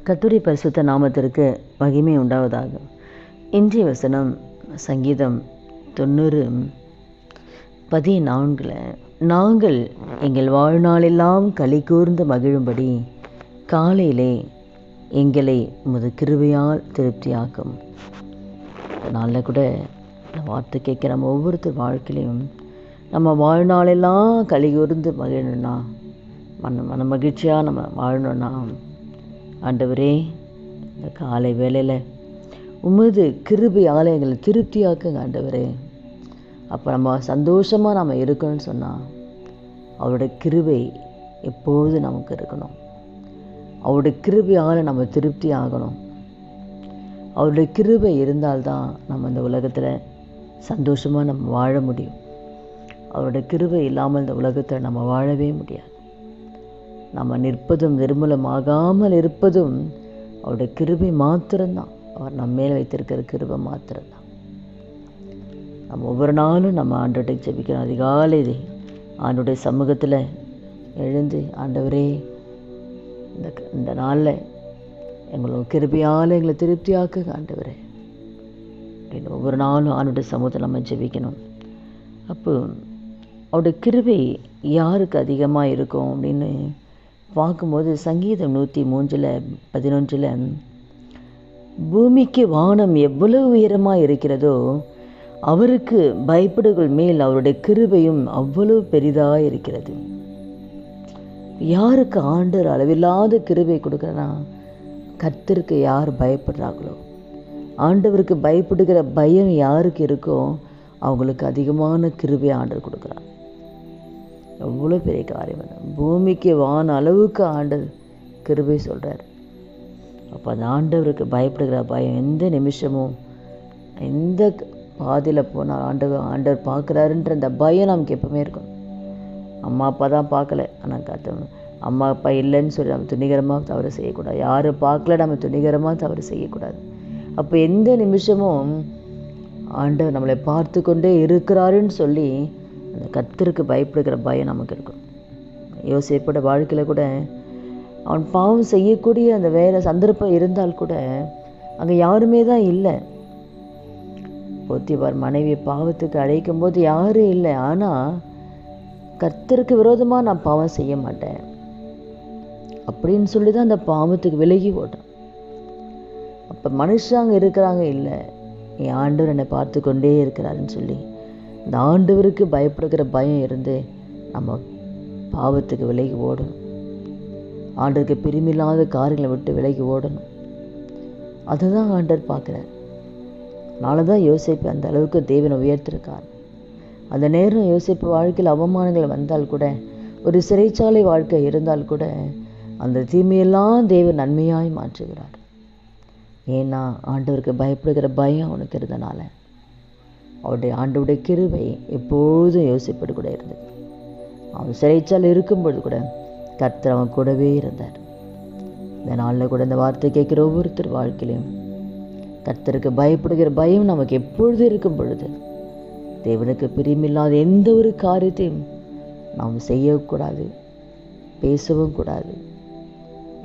கர்த்தருடைய பரிசுத்த நாமத்திற்கு மகிமை உண்டாவதாக. இன்றைய வசனம் சங்கீதம் 90:14. நாங்கள் எங்கள் வாழ்நாளெல்லாம் களி கூர்ந்து மகிழும்படி காலையிலே எங்களை உமது கிருபையால் திருப்தியாக்கும். அதனால கூட இந்த வார்த்தை கேட்க நம்ம ஒவ்வொருத்தர் வாழ்க்கையிலையும் நம்ம வாழ்நாளெல்லாம் களி கூர்ந்து மகிழணும்னா, மன மகிழ்ச்சியாக நம்ம வாழணும்னா, ஆண்டவரே இந்த காலை வேளையில் உமது கிருபையால் எங்களை திருப்தியாக்குங்க ஆண்டவரே. அப்போ நம்ம சந்தோஷமாக நம்ம இருக்கணும்னு சொன்னால் அவருடைய கிருபை எப்பொழுது நமக்கு இருக்கணும். அவருடைய கிருபையால் நம்ம திருப்தி ஆகணும். அவருடைய கிருபை இருந்தால்தான் நம்ம இந்த உலகத்தில் சந்தோஷமாக நம்ம வாழ முடியும். அவருடைய கிருபை இல்லாமல் இந்த உலகத்தில் நம்ம வாழவே முடியாது. நம்ம நிற்பதும் நிர்மூலமாகாமல் இருப்பதும் அவருடைய கிருபை மாத்திரம்தான். அவர் நம்ம மேலே வைத்திருக்கிற கிருபை மாத்திரம்தான். நம்ம ஒவ்வொரு நாளும் நம்ம ஆண்டவர்கிட்ட ஜெபிக்கிறோம். அதிகாலை ஆண்டவருடைய சமூகத்தில் எழுந்து, ஆண்டவரே இந்த நாளில் எங்களோட கிருபையால் எங்களை திருப்தியாக்குங்க ஆண்டவரே அப்படின்னு ஒவ்வொரு நாளும் ஆண்டவருடைய சமூகத்தில் நம்ம ஜெபிக்கணும். அப்போ அவருடைய கிருபை யாருக்கு அதிகமாக இருக்கும் அப்படின்னு பார்க்கும்போது சங்கீதம் 103:11 பூமிக்கு வானம் எவ்வளவு உயரமாக இருக்கிறதோ அவருக்கு பயப்படுகள் மேல் அவருடைய கிருபையும் அவ்வளவு பெரிதாக இருக்கிறது. யாருக்கு ஆண்டவர் அளவில்லாத கிருபை கொடுக்குறனா, கர்த்தருக்கு யார் பயப்படுறாங்களோ, ஆண்டவருக்கு பயப்படுகிற பயம் யாருக்கு இருக்கோ அவங்களுக்கு அதிகமான கிருபை ஆண்டவர் கொடுக்குறார். எவ்வளோ பெரிய காரியம்! பூமிக்கு வான அளவுக்கு ஆண்டவர் கிருபை சொல்கிறார். அப்போ அந்த ஆண்டவருக்கு பயப்படுகிற பயம் எந்த நிமிஷமும் எந்த பாதையில் போனால் ஆண்டவர் பார்க்குறாருன்ற அந்த பயம் நமக்கு எப்பவுமே இருக்கும். அம்மா அப்பா தான் பார்க்கல, ஆனால் அம்மா அப்பா இல்லைன்னு சொல்லி நம்ம துணிகரமாக தவறு செய்யக்கூடாது. யாரும் பார்க்கல நம்ம துணிகரமாக தவறு செய்யக்கூடாது. அப்போ எந்த நிமிஷமும் ஆண்டவர் நம்மளை பார்த்து கொண்டே இருக்கிறாருன்னு சொல்லி அந்த கர்த்தருக்கு பயப்படுகிற பயம் நமக்கு இருக்கும். யோசேப்போட வாழ்க்கையில் கூட அவன் பாவம் செய்யக்கூடிய அந்த வேலை சந்தர்ப்பம் இருந்தால் கூட அங்கே யாருமே தான் இல்லை. போத்திபார் மனைவியை பாவத்துக்கு அழைக்கும் போது யாரும் இல்லை. ஆனால் கர்த்தருக்கு விரோதமாக நான் பாவம் செய்ய மாட்டேன் அப்படின்னு சொல்லி தான் அந்த பாவத்துக்கு விலகி ஓடுறான். அப்போ மனுஷாங்க இருக்கிறாங்க, இல்லை, என் ஆண்டவர் என்னை பார்த்து கொண்டே இருக்கிறாருன்னு சொல்லி இந்த ஆண்டவருக்கு பயப்படுகிற பயம் இருந்து நம்ம பாவத்துக்கு விலகி ஓடணும். ஆண்டவருக்கு பிரிமில்லாத காரியங்களை விட்டு விலகி ஓடணும். அதுதான் ஆண்டவர் பார்க்குறார். அதனால தான் யோசேப்பு அந்த அளவுக்கு தேவனை உயர்த்திருக்கார். அந்த நேரம் யோசேப்பு வாழ்க்கையில் அவமானங்கள் வந்தால் கூட, ஒரு சிறைச்சாலை வாழ்க்கை இருந்தால் கூட, அந்த தீமையெல்லாம் தேவன் நன்மையாய் மாற்றுகிறார். ஏன்னா ஆண்டவருக்கு பயப்படுகிற பயம் அவனுக்கு இருந்தனால ஆண்டவருடைய கிருபை எப்பொழுதும் யோசிப்பது கூட இருந்தது. அவன் சிறைச்சாலை இருக்கும்பொழுது கூட கர்த்தர் அவன் கூடவே இருந்தார். இந்த நாளில் கூட இந்த வார்த்தை கேட்குற ஒவ்வொருத்தர் வாழ்க்கையிலையும் கர்த்தருக்கு பயப்படுகிற பயம் நமக்கு எப்பொழுது இருக்கும் பொழுது தேவனுக்கு பிரியமில்லாத எந்த ஒரு காரியத்தையும் நாம் செய்யக்கூடாது, பேசவும் கூடாது.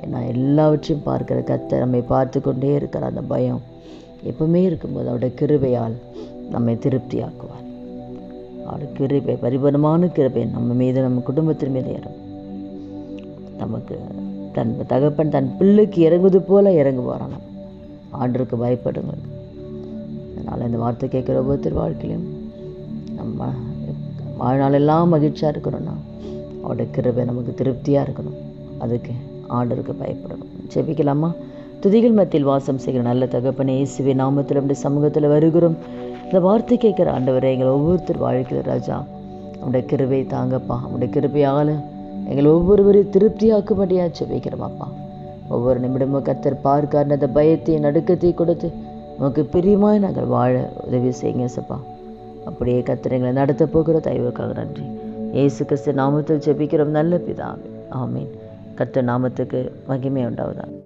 ஏன்னா எல்லாவற்றையும் பார்க்கிற கர்த்தர் நம்மை பார்த்து கொண்டே இருக்கிற அந்த பயம் எப்பவுமே இருக்கும்போது அவருடைய கிருபையால் நம்மை திருப்தியாக்குவார். அவருடைய கிருபை, பரிபூரணமான கிருபை நம்ம மீது, நம்ம குடும்பத்தின் மீது இறங்கும். நமக்கு தன் தகப்பன் தன் பிள்ளைக்கு இறங்குவது போல இறங்குவாராம். நம்ம ஆண்டவருக்கு பயப்படுங்க. அதனால் இந்த வார்த்தை கேட்குற ஒவ்வொருத்தர் வாழ்க்கையிலும் நம்ம வாழ்நாளெல்லாம் மகிழ்ச்சியாக இருக்கணும்னா அவருடைய கிருபை நமக்கு திருப்தியாக இருக்கணும். அதுக்கு ஆண்டவருக்கு பயப்படணும். ஜெபிக்கலாமா? துதிகள் மத்தியில் வாசம் செய்கிற நல்ல தகப்பனே, இயேசுவின் நாமத்தில் அப்படி சமூகத்தில் வருகிறோம். இந்த வார்த்தை கேட்குற ஆண்டவரை எங்கள் ஒவ்வொருத்தர் வாழ்க்கையில் ராஜா அவனுடைய கிருபை தாங்கப்பா. அவனுடைய கிருபையால் எங்கள் ஒவ்வொருவரையும் திருப்தியாக்கும்படியாக ஜெபிக்கிறோமாப்பா. ஒவ்வொரு நிமிடமும் கர்த்தர் பார்க்கார் அந்த பயத்தையும் நடுக்கத்தையும் கொடுத்து நமக்கு பிரியமாய் நாங்கள் வாழ உதவி செய்யுங்க சப்பா. அப்படியே கர்த்தர் எங்களை நடத்த போகிற தயவுக்காக நன்றி. இயேசு கிறிஸ்து நாமத்தில் ஜெபிக்கிறோம் நல்ல பிதாவே, ஆமீன். கர்த்தர் நாமத்துக்கு மகிமை உண்டாவதா.